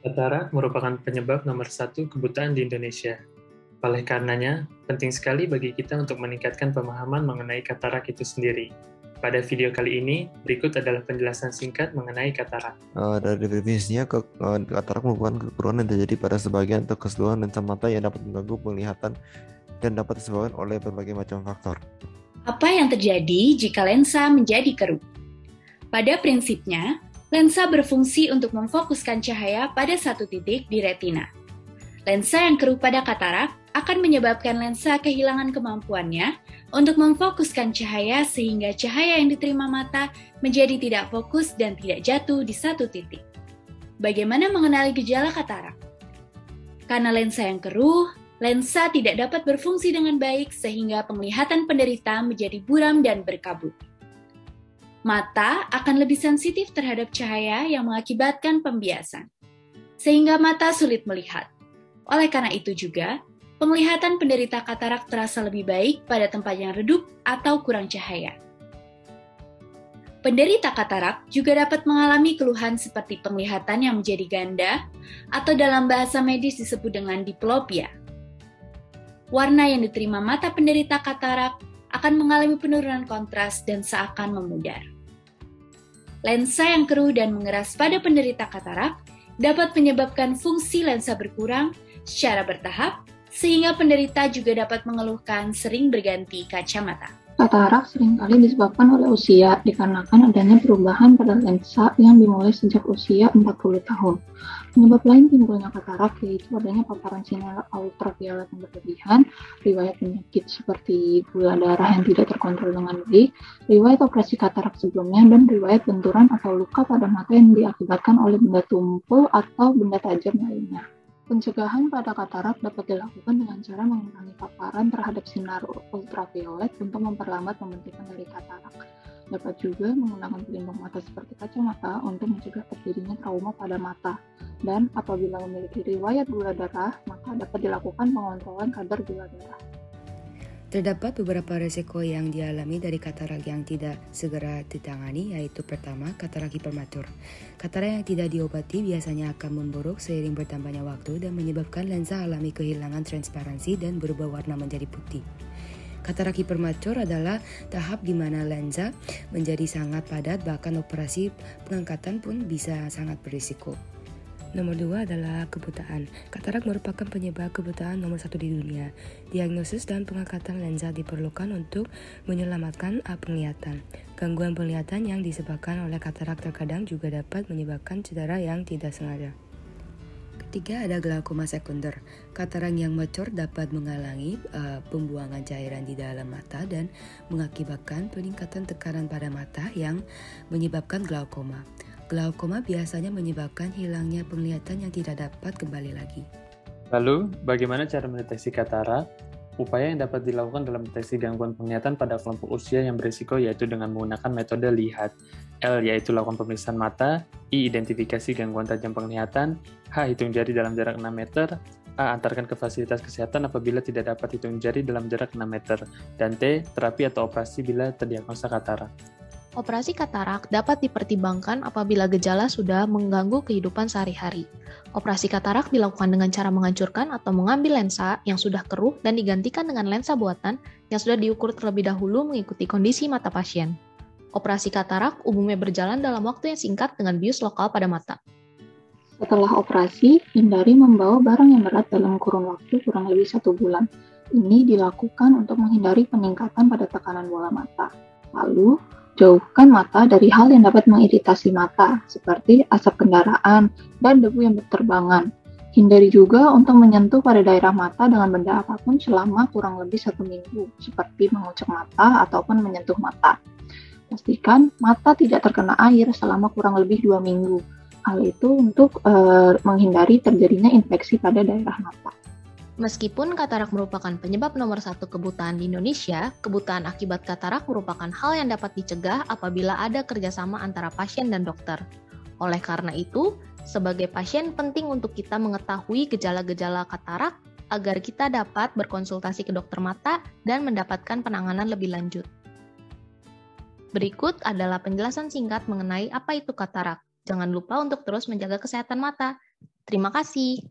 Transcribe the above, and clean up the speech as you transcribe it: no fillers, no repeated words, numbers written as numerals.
Katarak merupakan penyebab nomor satu kebutaan di Indonesia. Oleh karenanya, penting sekali bagi kita untuk meningkatkan pemahaman mengenai katarak itu sendiri. Pada video kali ini, berikut adalah penjelasan singkat mengenai katarak. Dari definisinya, katarak merupakan kekurangan yang terjadi pada sebagian atau keseluruhan lensa mata yang dapat mengganggu penglihatan dan dapat disebabkan oleh berbagai macam faktor. Apa yang terjadi jika lensa menjadi keruh? Pada prinsipnya, lensa berfungsi untuk memfokuskan cahaya pada satu titik di retina. Lensa yang keruh pada katarak akan menyebabkan lensa kehilangan kemampuannya untuk memfokuskan cahaya sehingga cahaya yang diterima mata menjadi tidak fokus dan tidak jatuh di satu titik. Bagaimana mengenali gejala katarak? Karena lensa yang keruh, lensa tidak dapat berfungsi dengan baik sehingga penglihatan penderita menjadi buram dan berkabut. Mata akan lebih sensitif terhadap cahaya yang mengakibatkan pembiasan, sehingga mata sulit melihat. Oleh karena itu juga, penglihatan penderita katarak terasa lebih baik pada tempat yang redup atau kurang cahaya. Penderita katarak juga dapat mengalami keluhan seperti penglihatan yang menjadi ganda atau dalam bahasa medis disebut dengan diplopia. Warna yang diterima mata penderita katarak akan mengalami penurunan kontras dan seakan memudar. Lensa yang keruh dan mengeras pada penderita katarak dapat menyebabkan fungsi lensa berkurang secara bertahap, sehingga penderita juga dapat mengeluhkan sering berganti kacamata. Katarak seringkali disebabkan oleh usia dikarenakan adanya perubahan pada lensa yang dimulai sejak usia 40 tahun. Penyebab lain timbulnya katarak yaitu adanya paparan sinar ultraviolet yang berlebihan, riwayat penyakit seperti gula darah yang tidak terkontrol dengan baik, riwayat operasi katarak sebelumnya, dan riwayat benturan atau luka pada mata yang diakibatkan oleh benda tumpul atau benda tajam lainnya. Pencegahan pada katarak dapat dilakukan dengan cara mengurangi paparan terhadap sinar ultraviolet untuk memperlambat pembentukan dari katarak. Dapat juga menggunakan pelindung mata seperti kacamata untuk mencegah terjadinya trauma pada mata. Dan apabila memiliki riwayat gula darah, maka dapat dilakukan pengontrolan kadar gula darah. Terdapat beberapa risiko yang dialami dari katarak yang tidak segera ditangani, yaitu pertama, katarak hipermatur. Katarak yang tidak diobati biasanya akan memburuk seiring bertambahnya waktu dan menyebabkan lensa alami kehilangan transparansi dan berubah warna menjadi putih. Katarak hipermatur adalah tahap di mana lensa menjadi sangat padat, bahkan operasi pengangkatan pun bisa sangat berisiko. Nomor 2 adalah kebutaan. Katarak merupakan penyebab kebutaan nomor 1 di dunia. Diagnosis dan pengangkatan lensa diperlukan untuk menyelamatkan penglihatan. Gangguan penglihatan yang disebabkan oleh katarak terkadang juga dapat menyebabkan cedera yang tidak sengaja. Ketiga ada glaukoma sekunder. Katarak yang mature dapat menghalangi pembuangan cairan di dalam mata dan mengakibatkan peningkatan tekanan pada mata yang menyebabkan glaukoma. Glaukoma biasanya menyebabkan hilangnya penglihatan yang tidak dapat kembali lagi. Lalu, bagaimana cara mendeteksi katarak? Upaya yang dapat dilakukan dalam deteksi gangguan penglihatan pada kelompok usia yang berisiko yaitu dengan menggunakan metode lihat. L yaitu lakukan pemeriksaan mata, I identifikasi gangguan tajam penglihatan, H hitung jari dalam jarak 6 meter, A antarkan ke fasilitas kesehatan apabila tidak dapat hitung jari dalam jarak 6 meter, dan T terapi atau operasi bila terdiagnosa katarak. Operasi katarak dapat dipertimbangkan apabila gejala sudah mengganggu kehidupan sehari-hari. Operasi katarak dilakukan dengan cara menghancurkan atau mengambil lensa yang sudah keruh dan digantikan dengan lensa buatan yang sudah diukur terlebih dahulu mengikuti kondisi mata pasien. Operasi katarak umumnya berjalan dalam waktu yang singkat dengan bius lokal pada mata. Setelah operasi, hindari membawa barang yang berat dalam kurun waktu kurang lebih 1 bulan. Ini dilakukan untuk menghindari peningkatan pada tekanan bola mata. Lalu, jauhkan mata dari hal yang dapat mengiritasi mata, seperti asap kendaraan dan debu yang berterbangan. Hindari juga untuk menyentuh pada daerah mata dengan benda apapun selama kurang lebih 1 minggu, seperti mengucek mata ataupun menyentuh mata. Pastikan mata tidak terkena air selama kurang lebih 2 minggu. Hal itu untuk menghindari terjadinya infeksi pada daerah mata. Meskipun katarak merupakan penyebab nomor 1 kebutaan di Indonesia, kebutaan akibat katarak merupakan hal yang dapat dicegah apabila ada kerjasama antara pasien dan dokter. Oleh karena itu, sebagai pasien penting untuk kita mengetahui gejala-gejala katarak agar kita dapat berkonsultasi ke dokter mata dan mendapatkan penanganan lebih lanjut. Berikut adalah penjelasan singkat mengenai apa itu katarak. Jangan lupa untuk terus menjaga kesehatan mata. Terima kasih.